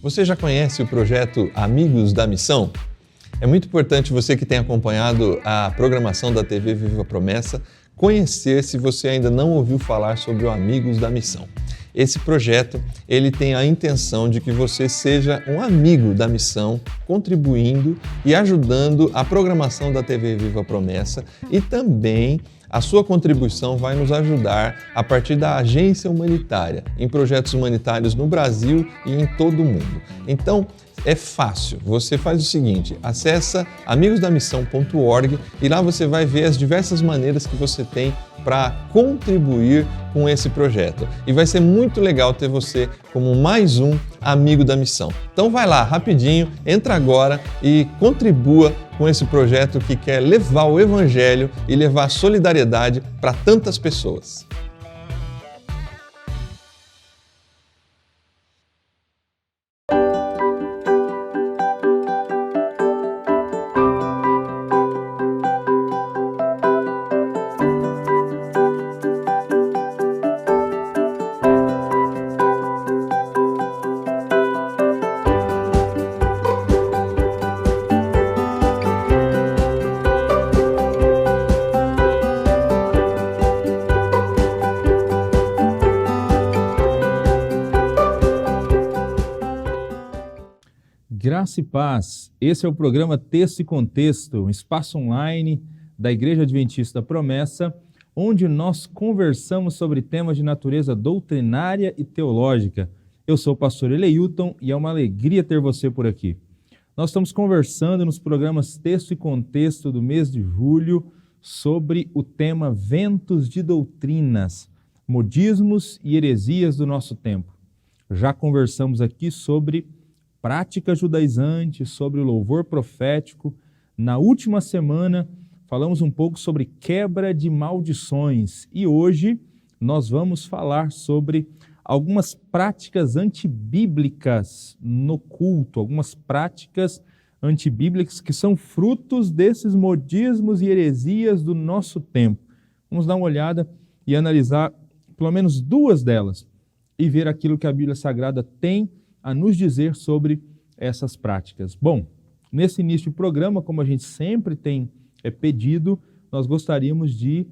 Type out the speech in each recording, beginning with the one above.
Você já conhece o projeto Amigos da Missão? É muito importante você que tem acompanhado a programação da TV Viva Promessa conhecer se você ainda não ouviu falar sobre o Amigos da Missão. Esse projeto, ele tem a intenção de que você seja um amigo da missão, contribuindo e ajudando a programação da TV Viva Promessa, e também a sua contribuição vai nos ajudar a partir da agência humanitária, em projetos humanitários no Brasil e em todo o mundo. Então, é fácil, você faz o seguinte, acessa amigosdamissão.org e lá você vai ver as diversas maneiras que você tem para contribuir com esse projeto. E vai ser muito legal ter você como mais um amigo da missão. Então vai lá, rapidinho, entra agora e contribua com esse projeto que quer levar o Evangelho e levar solidariedade para tantas pessoas. Graça e paz, esse é o programa Texto e Contexto, um espaço online da Igreja Adventista da Promessa, onde nós conversamos sobre temas de natureza doutrinária e teológica. Eu sou o pastor Eleilton e é uma alegria ter você por aqui. Nós estamos conversando nos programas Texto e Contexto do mês de julho sobre o tema Ventos de Doutrinas, Modismos e Heresias do nosso tempo. Já conversamos aqui sobre prática judaizante, sobre o louvor profético. Na última semana, falamos um pouco sobre quebra de maldições e hoje nós vamos falar sobre algumas práticas antibíblicas no culto, algumas práticas antibíblicas que são frutos desses modismos e heresias do nosso tempo. Vamos dar uma olhada e analisar pelo menos duas delas e ver aquilo que a Bíblia Sagrada tem a nos dizer sobre essas práticas. Bom, nesse início do programa, como a gente sempre tem pedido, nós gostaríamos de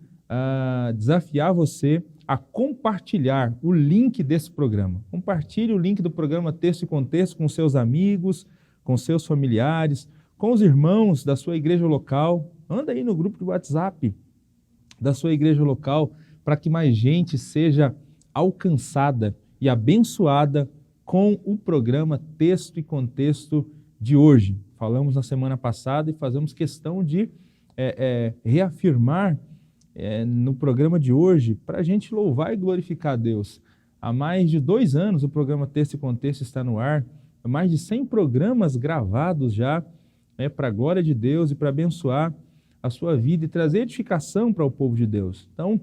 desafiar você a compartilhar o link desse programa. Compartilhe o link do programa Texto e Contexto com seus amigos, com seus familiares, com os irmãos da sua igreja local. Anda aí no grupo de WhatsApp da sua igreja local para que mais gente seja alcançada e abençoada com o programa Texto e Contexto de hoje. Falamos na semana passada e fazemos questão de reafirmar no programa de hoje para a gente louvar e glorificar a Deus. Há mais de 2 anos o programa Texto e Contexto está no ar, há mais de 100 programas gravados já para a glória de Deus e para abençoar a sua vida e trazer edificação para o povo de Deus. Então,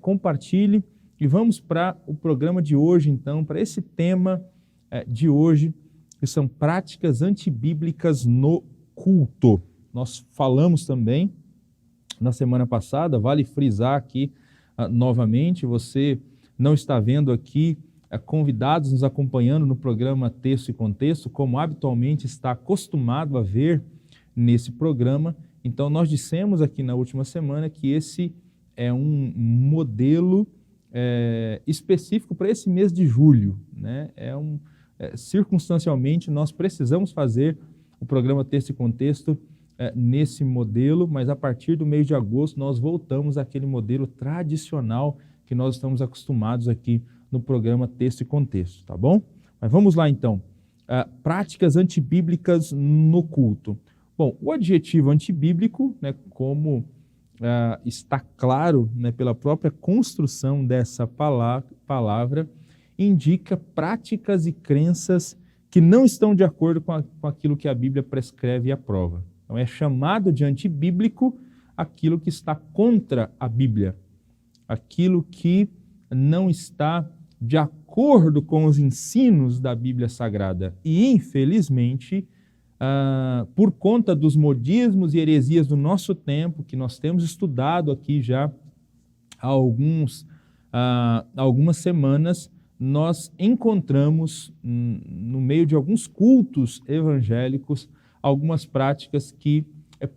compartilhe e vamos para o programa de hoje, então, para esse tema de hoje, que são práticas antibíblicas no culto. Nós falamos também na semana passada, vale frisar aqui novamente, você não está vendo aqui convidados nos acompanhando no programa Texto e Contexto, como habitualmente está acostumado a ver nesse programa. Então nós dissemos aqui na última semana que esse é um modelo específico para esse mês de julho, né? Circunstancialmente, nós precisamos fazer o programa Texto e Contexto nesse modelo, mas a partir do mês de agosto nós voltamos àquele modelo tradicional que nós estamos acostumados aqui no programa Texto e Contexto, tá bom? Mas vamos lá então, práticas antibíblicas no culto. Bom, o adjetivo antibíblico, né, como está claro, né, pela própria construção dessa palavra, indica práticas e crenças que não estão de acordo com aquilo que a Bíblia prescreve e aprova. Então é chamado de antibíblico aquilo que está contra a Bíblia, aquilo que não está de acordo com os ensinos da Bíblia Sagrada. E, infelizmente, por conta dos modismos e heresias do nosso tempo, que nós temos estudado aqui já há algumas semanas, nós encontramos no meio de alguns cultos evangélicos algumas práticas que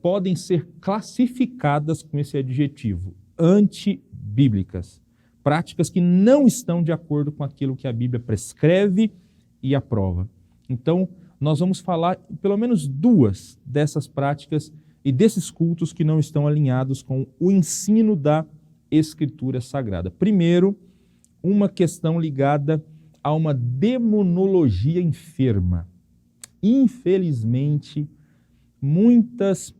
podem ser classificadas com esse adjetivo, antibíblicas. Práticas que não estão de acordo com aquilo que a Bíblia prescreve e aprova. Então, nós vamos falar pelo menos duas dessas práticas e desses cultos que não estão alinhados com o ensino da Escritura Sagrada. Primeiro, uma questão ligada a uma demonologia enferma. Infelizmente, muitas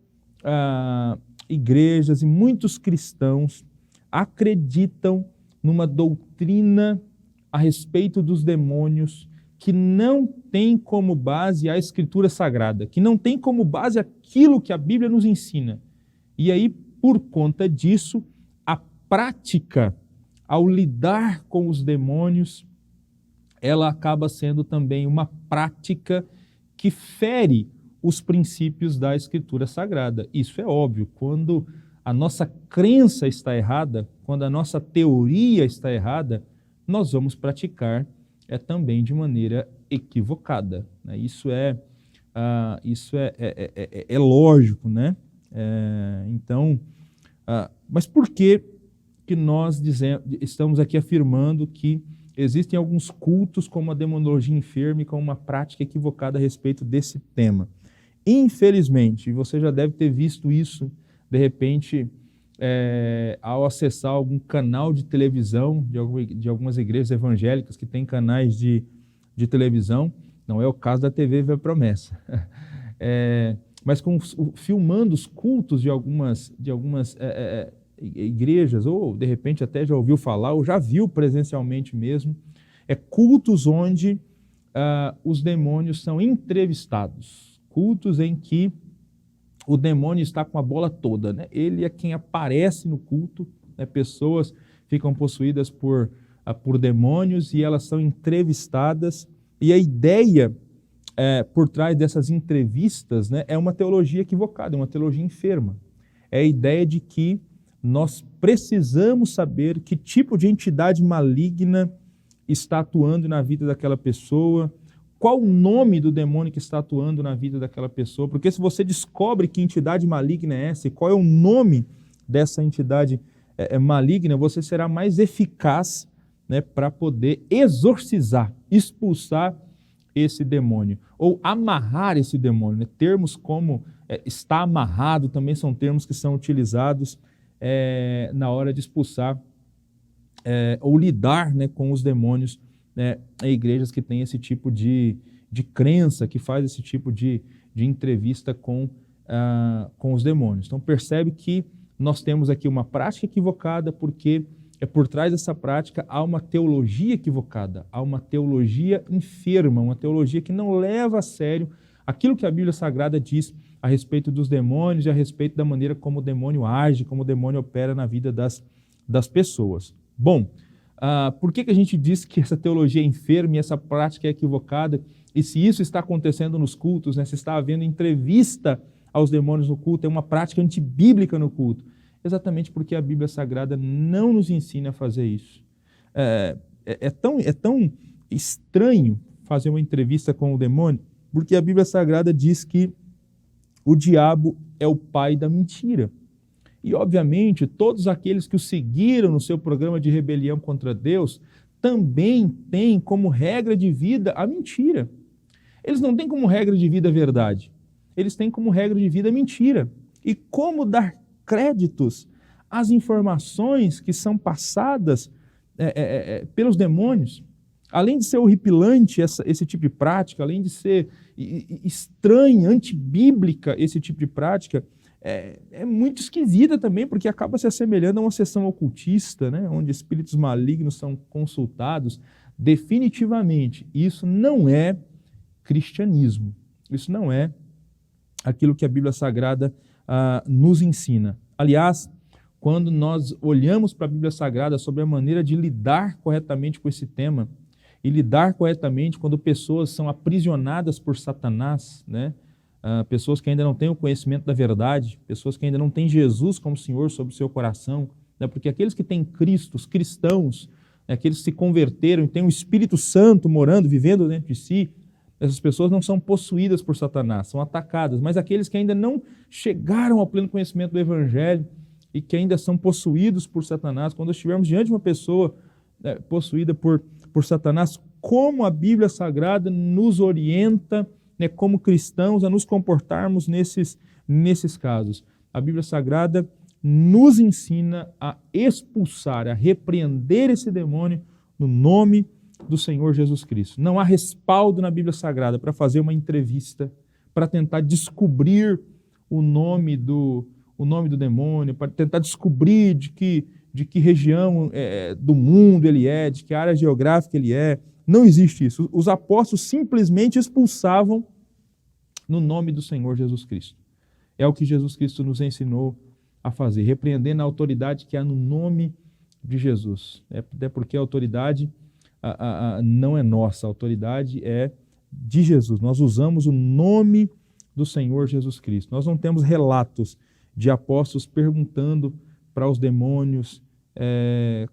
igrejas e muitos cristãos acreditam numa doutrina a respeito dos demônios que não tem como base a Escritura Sagrada, que não tem como base aquilo que a Bíblia nos ensina. E aí, por conta disso, a prática ao lidar com os demônios, ela acaba sendo também uma prática que fere os princípios da Escritura Sagrada. Isso é óbvio, quando a nossa crença está errada, quando a nossa teoria está errada, nós vamos praticar também de maneira equivocada. Né? Isso é lógico, né? Mas por que nós estamos aqui afirmando que existem alguns cultos como a demonologia enferma e com uma prática equivocada a respeito desse tema? Infelizmente, você já deve ter visto isso, de repente, ao acessar algum canal de televisão de algumas igrejas evangélicas que têm canais de televisão, não é o caso da TV Viva Promessa, mas filmando os cultos de algumas igrejas, ou de repente até já ouviu falar, ou já viu presencialmente mesmo, cultos onde os demônios são entrevistados, cultos em que o demônio está com a bola toda, né? Ele é quem aparece no culto, né? Pessoas ficam possuídas por demônios e elas são entrevistadas, e a ideia por trás dessas entrevistas, né, é uma teologia equivocada, é uma teologia enferma. É a ideia de que nós precisamos saber que tipo de entidade maligna está atuando na vida daquela pessoa, qual o nome do demônio que está atuando na vida daquela pessoa, porque se você descobre que entidade maligna é essa e qual é o nome dessa entidade maligna, você será mais eficaz, né, para poder exorcizar, expulsar esse demônio, ou amarrar esse demônio. Né? Termos como está amarrado também são termos que são utilizados na hora de expulsar ou lidar, né, com os demônios em igrejas que têm esse tipo de crença, que faz esse tipo de entrevista com os demônios. Então percebe que nós temos aqui uma prática equivocada, porque por trás dessa prática há uma teologia equivocada, há uma teologia enferma, uma teologia que não leva a sério aquilo que a Bíblia Sagrada diz a respeito dos demônios e a respeito da maneira como o demônio age, como o demônio opera na vida das pessoas. Bom, por que a gente diz que essa teologia é enferma e essa prática é equivocada? E se isso está acontecendo nos cultos, né, se está havendo entrevista aos demônios no culto, é uma prática antibíblica no culto? Exatamente porque a Bíblia Sagrada não nos ensina a fazer isso. É tão estranho fazer uma entrevista com o demônio, porque a Bíblia Sagrada diz que o diabo é o pai da mentira. E, obviamente, todos aqueles que o seguiram no seu programa de rebelião contra Deus também têm como regra de vida a mentira. Eles não têm como regra de vida a verdade. Eles têm como regra de vida a mentira. E como dar créditos às informações que são passadas pelos demônios? Além de ser horripilante esse tipo de prática, além de ser estranha, antibíblica esse tipo de prática, é muito esquisita também, porque acaba se assemelhando a uma sessão ocultista, né, onde espíritos malignos são consultados. Definitivamente, isso não é cristianismo. Isso não é aquilo que a Bíblia Sagrada nos ensina. Aliás, quando nós olhamos para a Bíblia Sagrada sobre a maneira de lidar corretamente com esse tema, e lidar corretamente quando pessoas são aprisionadas por Satanás, né? Pessoas que ainda não têm o conhecimento da verdade, pessoas que ainda não têm Jesus como Senhor sobre o seu coração, né? Porque aqueles que têm Cristo, os cristãos, aqueles que se converteram e têm o Espírito Santo morando, vivendo dentro de si, essas pessoas não são possuídas por Satanás, são atacadas. Mas aqueles que ainda não chegaram ao pleno conhecimento do Evangelho e que ainda são possuídos por Satanás, quando estivermos diante de uma pessoa possuída por Satanás, como a Bíblia Sagrada nos orienta, como cristãos, a nos comportarmos nesses casos. A Bíblia Sagrada nos ensina a expulsar, a repreender esse demônio no nome do Senhor Jesus Cristo. Não há respaldo na Bíblia Sagrada para fazer uma entrevista, para tentar descobrir o nome do demônio, para tentar descobrir de que região do mundo ele é, de que área geográfica ele é. Não existe isso. Os apóstolos simplesmente expulsavam no nome do Senhor Jesus Cristo. É o que Jesus Cristo nos ensinou a fazer, repreendendo a autoridade que há no nome de Jesus. Até porque a autoridade não é nossa, a autoridade é de Jesus. Nós usamos o nome do Senhor Jesus Cristo. Nós não temos relatos de apóstolos perguntando para os demônios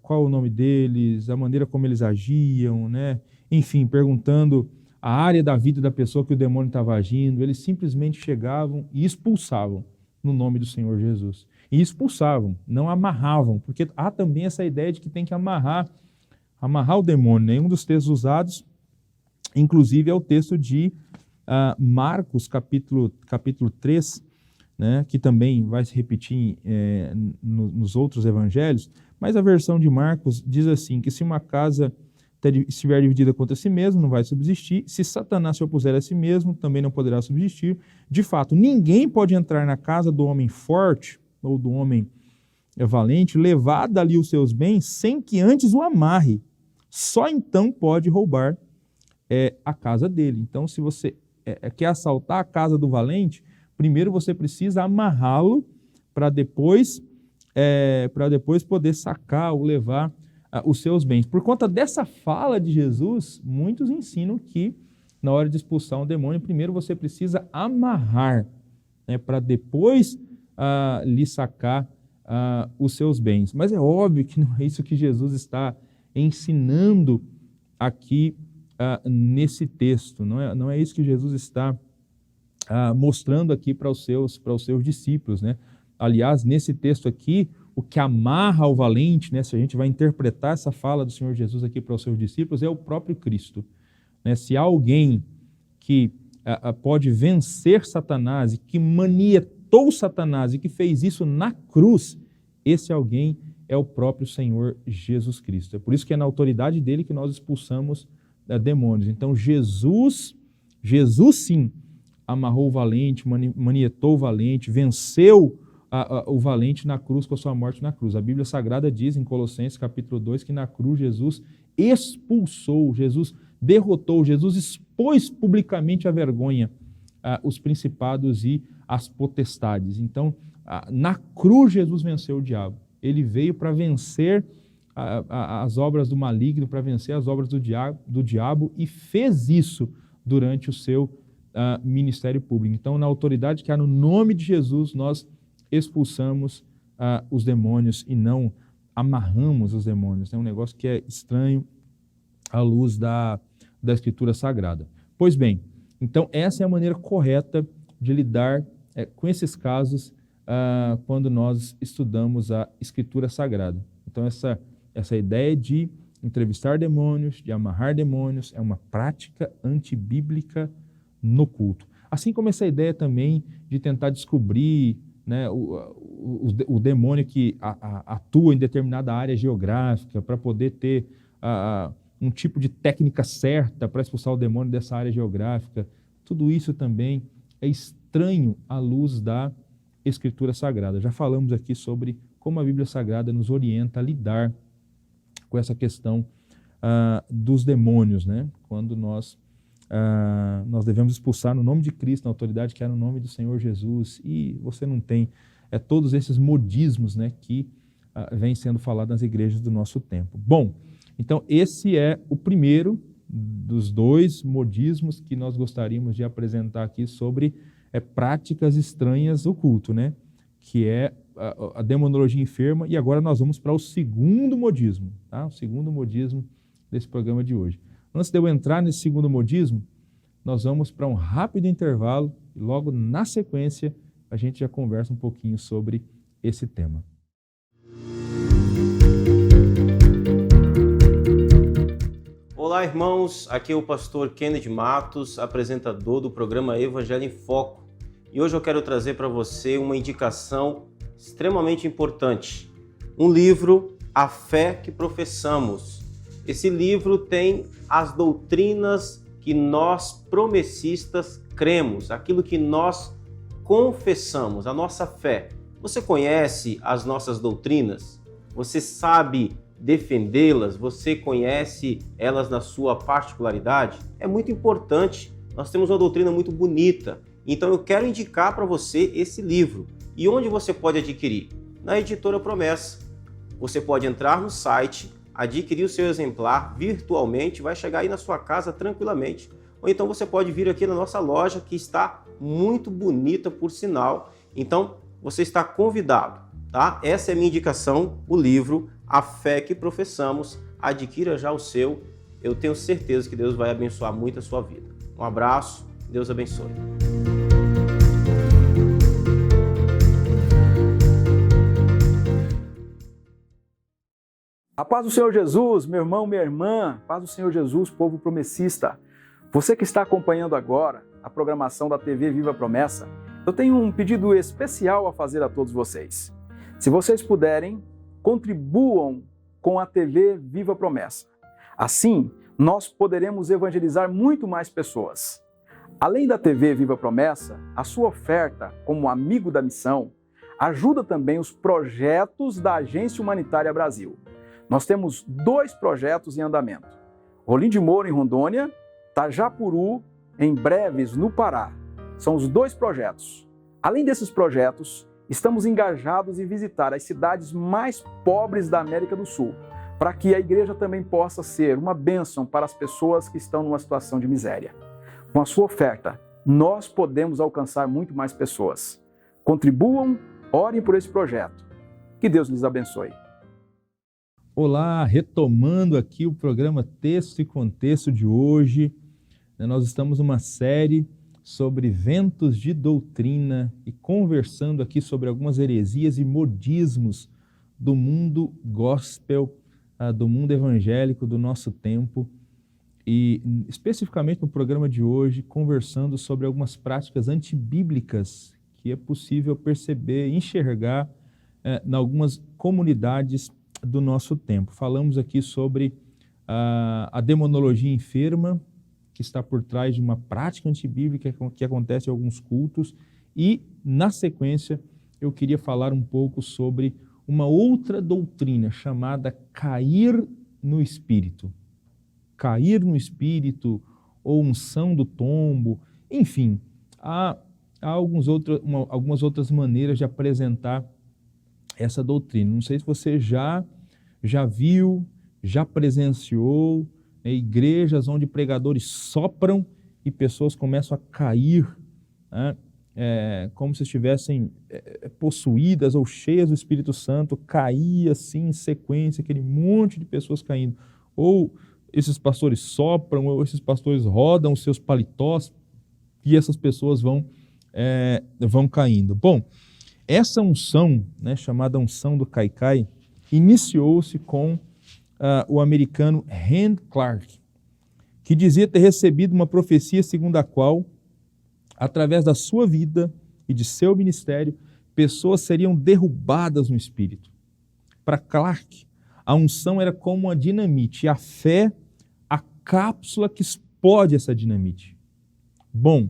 qual o nome deles, a maneira como eles agiam, né? Enfim, perguntando a área da vida da pessoa que o demônio estava agindo. Eles simplesmente chegavam e expulsavam no nome do Senhor Jesus. E expulsavam, não amarravam, porque há também essa ideia de que tem que amarrar o demônio. Nenhum dos textos usados, inclusive, é o texto de Marcos, capítulo 3, né, que também vai se repetir nos outros evangelhos, mas a versão de Marcos diz assim, que se uma casa estiver dividida contra si mesmo, não vai subsistir. Se Satanás se opuser a si mesmo, também não poderá subsistir. De fato, ninguém pode entrar na casa do homem forte ou do homem valente, levar dali os seus bens, sem que antes o amarre. Só então pode roubar a casa dele. Então, se você quer assaltar a casa do valente, primeiro você precisa amarrá-lo para depois poder sacar ou levar os seus bens. Por conta dessa fala de Jesus, muitos ensinam que na hora de expulsar um demônio, primeiro você precisa amarrar, para depois lhe sacar os seus bens. Mas é óbvio que não é isso que Jesus está ensinando aqui nesse texto. Não é isso que Jesus está mostrando aqui para os seus discípulos, né? Aliás, nesse texto aqui, o que amarra o valente, né, se a gente vai interpretar essa fala do Senhor Jesus aqui para os seus discípulos, é o próprio Cristo. Né? Se há alguém que pode vencer Satanás e que manietou Satanás e que fez isso na cruz, esse alguém é o próprio Senhor Jesus Cristo. É por isso que é na autoridade dele que nós expulsamos demônios. Então, Jesus sim, amarrou o valente, manietou o valente, venceu o valente na cruz com a sua morte na cruz. A Bíblia Sagrada diz em Colossenses capítulo 2 que na cruz Jesus expulsou, Jesus derrotou, Jesus expôs publicamente a vergonha, os principados e as potestades. Então, na cruz Jesus venceu o diabo. Ele veio para vencer as obras do maligno, para vencer as obras do diabo e fez isso durante o seu ministério público. Então, na autoridade que há no nome de Jesus, nós expulsamos os demônios e não amarramos os demônios. É um negócio que é estranho à luz da Escritura Sagrada. Pois bem, então essa é a maneira correta de lidar com esses casos quando nós estudamos a Escritura Sagrada. Então essa ideia de entrevistar demônios, de amarrar demônios, é uma prática antibíblica no culto. Assim como essa ideia também de tentar descobrir, né, o demônio que atua em determinada área geográfica para poder ter um tipo de técnica certa para expulsar o demônio dessa área geográfica. Tudo isso também é estranho à luz da Escritura Sagrada. Já falamos aqui sobre como a Bíblia Sagrada nos orienta a lidar com essa questão dos demônios, né? Quando nós devemos expulsar no nome de Cristo, na autoridade que há no nome do Senhor Jesus, e você não tem todos esses modismos, né, que vêm sendo falados nas igrejas do nosso tempo. Bom, então esse é o primeiro dos dois modismos que nós gostaríamos de apresentar aqui sobre práticas estranhas do culto, né, que é a demonologia enferma, e agora nós vamos para o segundo modismo, tá? O segundo modismo desse programa de hoje. Antes de eu entrar nesse segundo modismo, nós vamos para um rápido intervalo e logo na sequência a gente já conversa um pouquinho sobre esse tema. Olá, irmãos, aqui é o pastor Kennedy Matos, apresentador do programa Evangelho em Foco. E hoje eu quero trazer para você uma indicação extremamente importante. Um livro, A Fé que Professamos. Esse livro tem as doutrinas que nós promessistas cremos, aquilo que nós confessamos, a nossa fé. Você conhece as nossas doutrinas? Você sabe defendê-las? Você conhece elas na sua particularidade? É muito importante. Nós temos uma doutrina muito bonita. Então eu quero indicar para você esse livro. E onde você pode adquirir? Na Editora Promessa. Você pode entrar no site, adquirir o seu exemplar virtualmente, vai chegar aí na sua casa tranquilamente. Ou então você pode vir aqui na nossa loja, que está muito bonita, por sinal. Então você está convidado, tá? Essa é a minha indicação, o livro A Fé que Professamos. Adquira já o seu. Eu tenho certeza que Deus vai abençoar muito a sua vida. Um abraço, Deus abençoe. A paz do Senhor Jesus, meu irmão, minha irmã, paz do Senhor Jesus, povo promessista. Você que está acompanhando agora a programação da TV Viva Promessa, eu tenho um pedido especial a fazer a todos vocês. Se vocês puderem, contribuam com a TV Viva Promessa. Assim, nós poderemos evangelizar muito mais pessoas. Além da TV Viva Promessa, a sua oferta como amigo da missão ajuda também os projetos da Agência Humanitária Brasil. Nós temos 2 projetos em andamento. Rolim de Moura, em Rondônia, Tajapuru, em Breves, no Pará. São os 2 projetos. Além desses projetos, estamos engajados em visitar as cidades mais pobres da América do Sul, para que a igreja também possa ser uma bênção para as pessoas que estão numa situação de miséria. Com a sua oferta, nós podemos alcançar muito mais pessoas. Contribuam, orem por esse projeto. Que Deus lhes abençoe. Olá, retomando aqui o programa Texto e Contexto de hoje. Nós estamos numa série sobre ventos de doutrina e conversando aqui sobre algumas heresias e modismos do mundo gospel, do mundo evangélico do nosso tempo. E especificamente no programa de hoje, conversando sobre algumas práticas antibíblicas que é possível perceber, enxergar em algumas comunidades do nosso tempo. Falamos aqui sobre a demonologia enferma, que está por trás de uma prática antibíblica que acontece em alguns cultos, e, na sequência, eu queria falar um pouco sobre uma outra doutrina chamada cair no espírito. Cair no espírito, ou unção do tombo, enfim, há algumas outras maneiras de apresentar essa doutrina. Não sei se você já viu, já presenciou igrejas onde pregadores sopram e pessoas começam a cair, né? Como se estivessem possuídas ou cheias do Espírito Santo, cair assim em sequência, aquele monte de pessoas caindo. Ou esses pastores sopram, ou esses pastores rodam os seus paletós e essas pessoas vão caindo. Bom, essa unção, né, chamada unção do Kaikai, iniciou-se com o americano Randy Clark, que dizia ter recebido uma profecia segundo a qual, através da sua vida e de seu ministério, pessoas seriam derrubadas no espírito. Para Clark, a unção era como uma dinamite, e a fé, a cápsula que explode essa dinamite. Bom,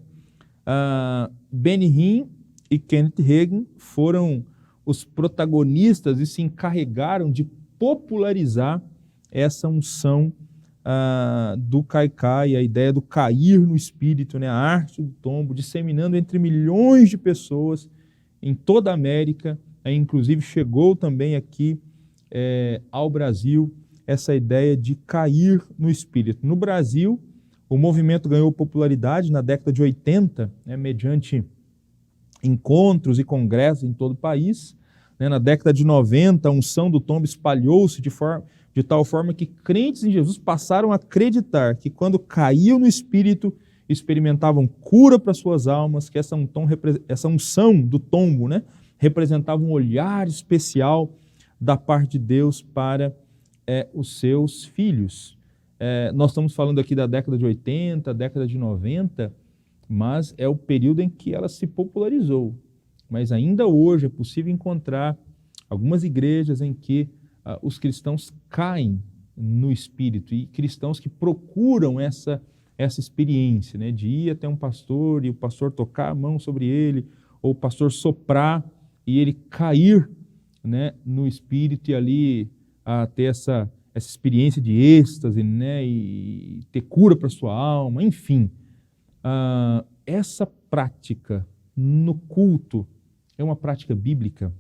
Benny Hinn e Kenneth Hagin foram os protagonistas e se encarregaram de popularizar essa unção do Kaikai, a ideia do cair no espírito, né, a arte do tombo, disseminando entre milhões de pessoas em toda a América, inclusive chegou também aqui ao Brasil essa ideia de cair no espírito. No Brasil, o movimento ganhou popularidade na década de 80, mediante encontros e congressos em todo o país. né? Na década de 90, a unção do tombo espalhou-se de tal forma que crentes em Jesus passaram a acreditar que quando caíam no Espírito, experimentavam cura para suas almas, que essa unção do tombo, né, representava um olhar especial da parte de Deus para os seus filhos. Nós estamos falando aqui da década de 80, década de 90, mas é o período em que ela se popularizou. Mas ainda hoje é possível encontrar algumas igrejas em que os cristãos caem no Espírito, e cristãos que procuram essa experiência, né, de ir até um pastor e o pastor tocar a mão sobre ele, ou o pastor soprar e ele cair, né, no Espírito e ali ter essa experiência de êxtase, né, e ter cura para a sua alma, enfim. Essa prática no culto é uma prática bíblica,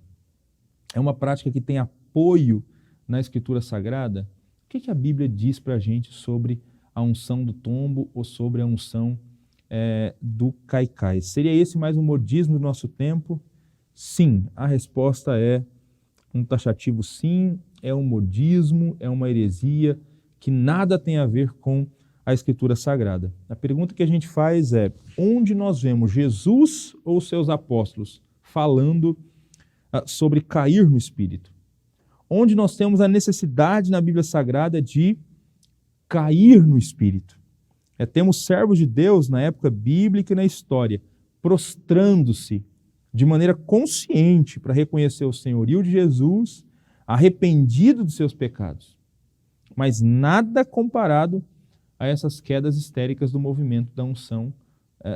é uma prática que tem apoio na Escritura Sagrada. O que a Bíblia diz para a gente sobre a unção do tombo ou sobre a unção do caicai? Seria esse mais um modismo do nosso tempo? Sim, a resposta é um taxativo sim, é um modismo, é uma heresia que nada tem a ver com a Escritura Sagrada. A pergunta que a gente faz é: onde nós vemos Jesus ou seus apóstolos falando sobre cair no Espírito? Onde nós temos a necessidade na Bíblia Sagrada de cair no Espírito? Temos servos de Deus na época bíblica e na história prostrando-se de maneira consciente para reconhecer o senhorio de Jesus, arrependido dos seus pecados. Mas nada comparado a essas quedas histéricas do movimento da unção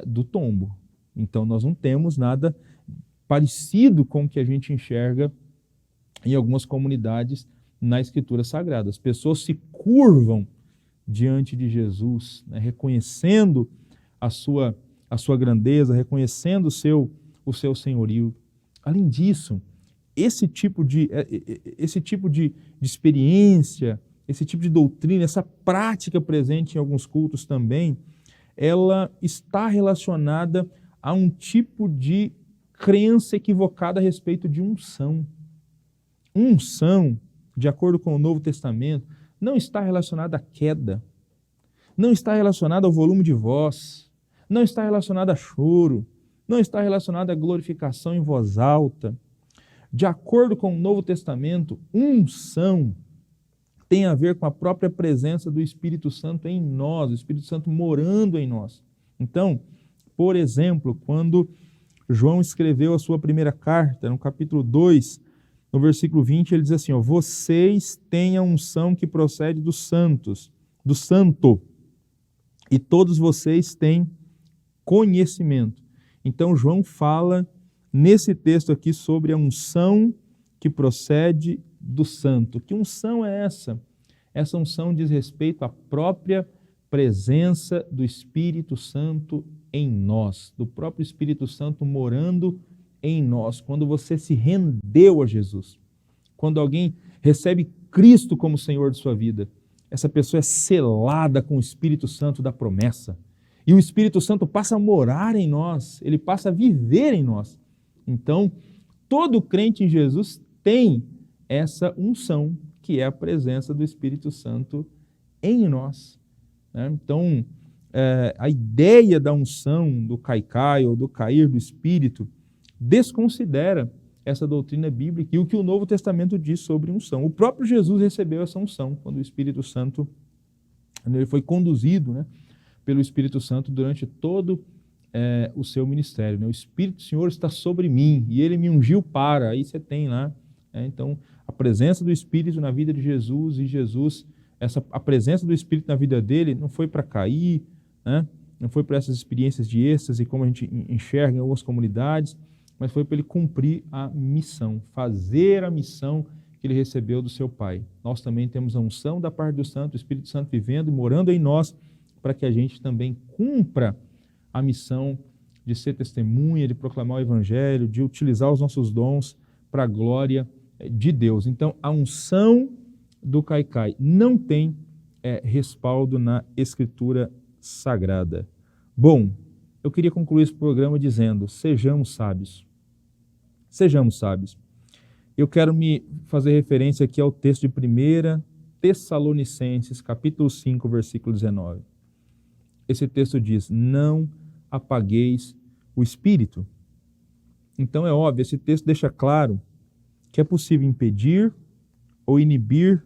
do tombo. Então nós não temos nada parecido com o que a gente enxerga em algumas comunidades na Escritura Sagrada. As pessoas se curvam diante de Jesus, né, reconhecendo a sua grandeza, reconhecendo o seu senhorio. Além disso, esse tipo de experiência, esse tipo de doutrina, essa prática presente em alguns cultos também, ela está relacionada a um tipo de crença equivocada a respeito de unção. Unção, de acordo com o Novo Testamento, não está relacionada à queda, não está relacionada ao volume de voz, não está relacionada a choro, não está relacionada à glorificação em voz alta. De acordo com o Novo Testamento, unção tem a ver com a própria presença do Espírito Santo em nós, o Espírito Santo morando em nós. Então, por exemplo, quando João escreveu a sua primeira carta, no capítulo 2, no versículo 20, ele diz assim: vocês têm a unção que procede dos santos, do santo, e todos vocês têm conhecimento. Então, João fala nesse texto aqui sobre a unção que procede do santo. Que unção é essa? Essa unção diz respeito à própria presença do Espírito Santo em nós, do próprio Espírito Santo morando em nós. Quando você se rendeu a Jesus, quando alguém recebe Cristo como Senhor de sua vida, essa pessoa é selada com o Espírito Santo da promessa. E o Espírito Santo passa a morar em nós, ele passa a viver em nós. Então, todo crente em Jesus tem essa unção, que é a presença do Espírito Santo em nós. Então, a ideia da unção, do caicai ou do cair do Espírito, desconsidera essa doutrina bíblica e o que o Novo Testamento diz sobre unção. O próprio Jesus recebeu essa unção quando o Espírito Santo ele foi conduzido, né, pelo Espírito Santo durante todo o seu ministério. Né? O Espírito do Senhor está sobre mim e ele me ungiu para. Aí você tem lá. Então, a presença do Espírito na vida de Jesus, e Jesus, a presença do Espírito na vida dele não foi para cair, né? Não foi para essas experiências de êxtase, como a gente enxerga em algumas comunidades, mas foi para ele cumprir a missão, fazer a missão que ele recebeu do seu Pai. Nós também temos a unção da parte do Santo, o Espírito Santo vivendo e morando em nós, para que a gente também cumpra a missão de ser testemunha, de proclamar o Evangelho, de utilizar os nossos dons para a glória de Deus. Então, a unção do caicai não tem respaldo na Escritura Sagrada. Bom, eu queria concluir esse programa dizendo: sejamos sábios. Sejamos sábios. Eu quero me fazer referência aqui ao texto de 1 Tessalonicenses, capítulo 5, versículo 19. Esse texto diz: não apagueis o espírito. Então é óbvio, esse texto deixa claro que é possível impedir ou inibir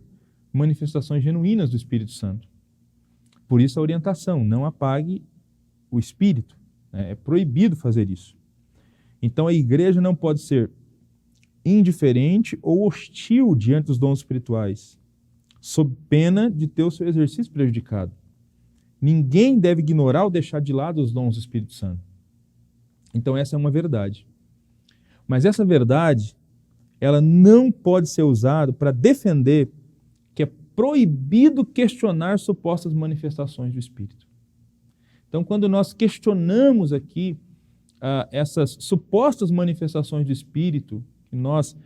manifestações genuínas do Espírito Santo. Por isso a orientação: não apague o espírito. É proibido fazer isso. Então a igreja não pode ser indiferente ou hostil diante dos dons espirituais, sob pena de ter o seu exercício prejudicado. Ninguém deve ignorar ou deixar de lado os dons do Espírito Santo. Então essa é uma verdade. Mas essa verdade, ela não pode ser usada para defender que é proibido questionar supostas manifestações do Espírito. Então, quando nós questionamos aqui essas supostas manifestações do Espírito, que nós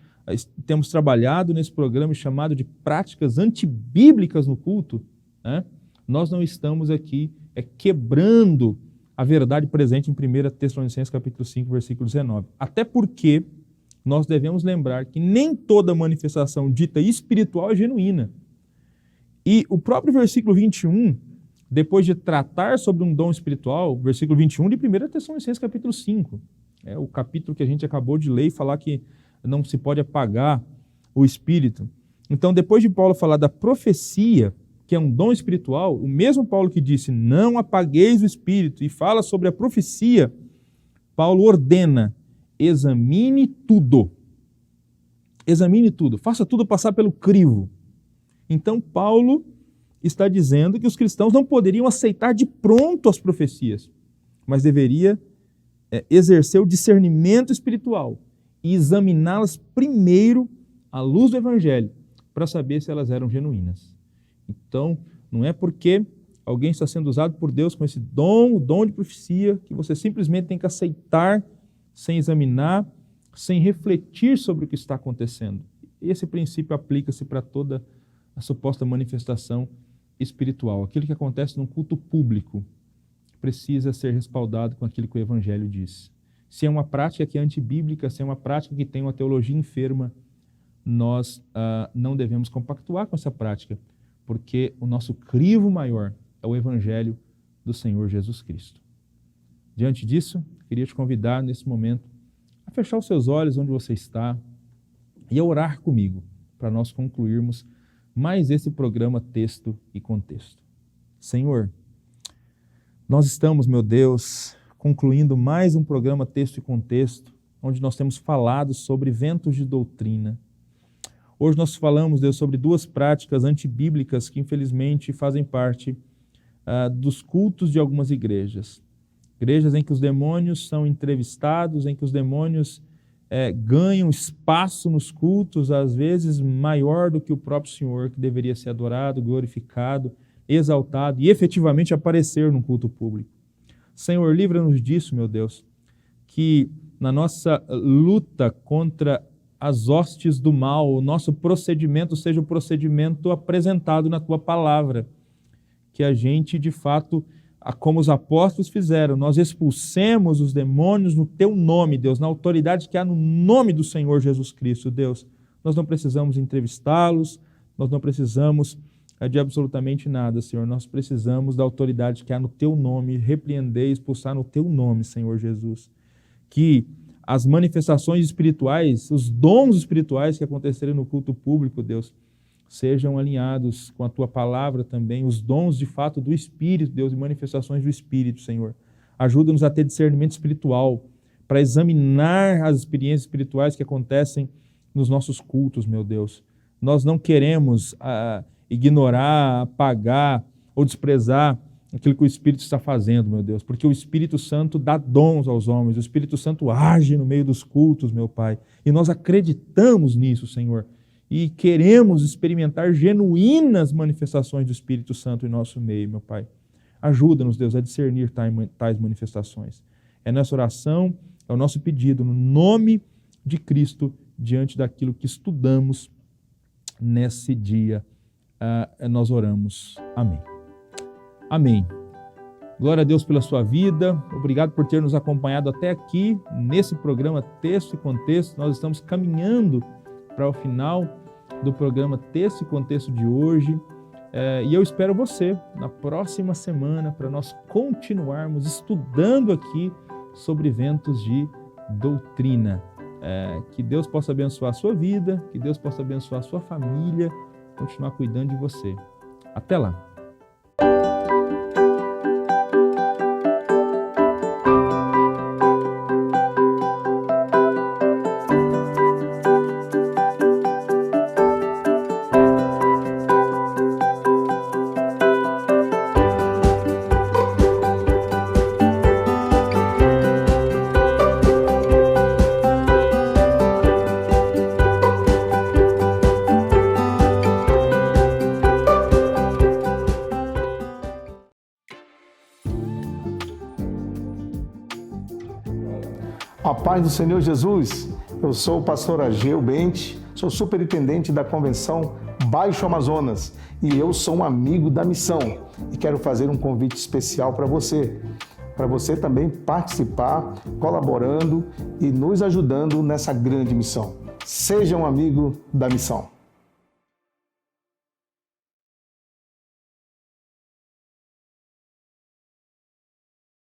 temos trabalhado nesse programa chamado de práticas antibíblicas no culto, né? Nós não estamos aqui quebrando a verdade presente em 1 Tessalonicenses capítulo 5, versículo 19. Até porque nós devemos lembrar que nem toda manifestação dita espiritual é genuína. E o próprio versículo 21, depois de tratar sobre um dom espiritual, versículo 21 de 1 Tessalonicenses capítulo 5, é o capítulo que a gente acabou de ler e falar que não se pode apagar o espírito. Então, depois de Paulo falar da profecia, que é um dom espiritual, o mesmo Paulo que disse, não apagueis o espírito, e fala sobre a profecia, Paulo ordena, examine tudo. Examine tudo, faça tudo passar pelo crivo. Então, Paulo está dizendo que os cristãos não poderiam aceitar de pronto as profecias, mas deveria exercer o discernimento espiritual e examiná-las primeiro à luz do Evangelho, para saber se elas eram genuínas. Então, não é porque alguém está sendo usado por Deus com esse dom, o dom de profecia, que você simplesmente tem que aceitar sem examinar, sem refletir sobre o que está acontecendo. Esse princípio aplica-se para toda a suposta manifestação espiritual. Aquilo que acontece num culto público precisa ser respaldado com aquilo que o Evangelho diz. Se é uma prática que é antibíblica, se é uma prática que tem uma teologia enferma, nós não devemos compactuar com essa prática, porque o nosso crivo maior é o Evangelho do Senhor Jesus Cristo. Diante disso, queria te convidar nesse momento a fechar os seus olhos onde você está e a orar comigo, para nós concluirmos mais esse programa Texto e Contexto. Senhor, nós estamos, meu Deus, concluindo mais um programa Texto e Contexto, onde nós temos falado sobre ventos de doutrina. Hoje nós falamos, Deus, sobre duas práticas antibíblicas que infelizmente fazem parte dos cultos de algumas igrejas. Igrejas em que os demônios são entrevistados, em que os demônios ganham espaço nos cultos, às vezes maior do que o próprio Senhor, que deveria ser adorado, glorificado, exaltado e efetivamente aparecer no culto público. Senhor, livra-nos disso, meu Deus, que na nossa luta contra as hostes do mal, o nosso procedimento seja o procedimento apresentado na Tua Palavra, que a gente, de fato, como os apóstolos fizeram, nós expulsemos os demônios no Teu nome, Deus, na autoridade que há no nome do Senhor Jesus Cristo, Deus. Nós não precisamos entrevistá-los, nós não precisamos de absolutamente nada, Senhor. Nós precisamos da autoridade que há no Teu nome, repreender e expulsar no Teu nome, Senhor Jesus. Que as manifestações espirituais, os dons espirituais que acontecerem no culto público, Deus, sejam alinhados com a Tua Palavra também, os dons de fato do Espírito, Deus, e manifestações do Espírito, Senhor. Ajuda-nos a ter discernimento espiritual, para examinar as experiências espirituais que acontecem nos nossos cultos, meu Deus. Nós não queremos ignorar, apagar ou desprezar aquilo que o Espírito está fazendo, meu Deus, porque o Espírito Santo dá dons aos homens, o Espírito Santo age no meio dos cultos, meu Pai, e nós acreditamos nisso, Senhor, e queremos experimentar genuínas manifestações do Espírito Santo em nosso meio, meu Pai. Ajuda-nos, Deus, a discernir tais manifestações. É nossa oração, é o nosso pedido, no nome de Cristo, diante daquilo que estudamos nesse dia, nós oramos. Amém. Amém. Glória a Deus pela sua vida. Obrigado por ter nos acompanhado até aqui nesse programa Texto e Contexto. Nós estamos caminhando para o final do programa Texto e Contexto de hoje. E eu espero você na próxima semana para nós continuarmos estudando aqui sobre ventos de doutrina. Que Deus possa abençoar a sua vida, que Deus possa abençoar a sua família, continuar cuidando de você. Até lá! A paz do Senhor Jesus, eu sou o pastor Ageu Bente, sou superintendente da Convenção Baixo Amazonas e eu sou um amigo da missão e quero fazer um convite especial para você também participar, colaborando e nos ajudando nessa grande missão. Seja um amigo da missão.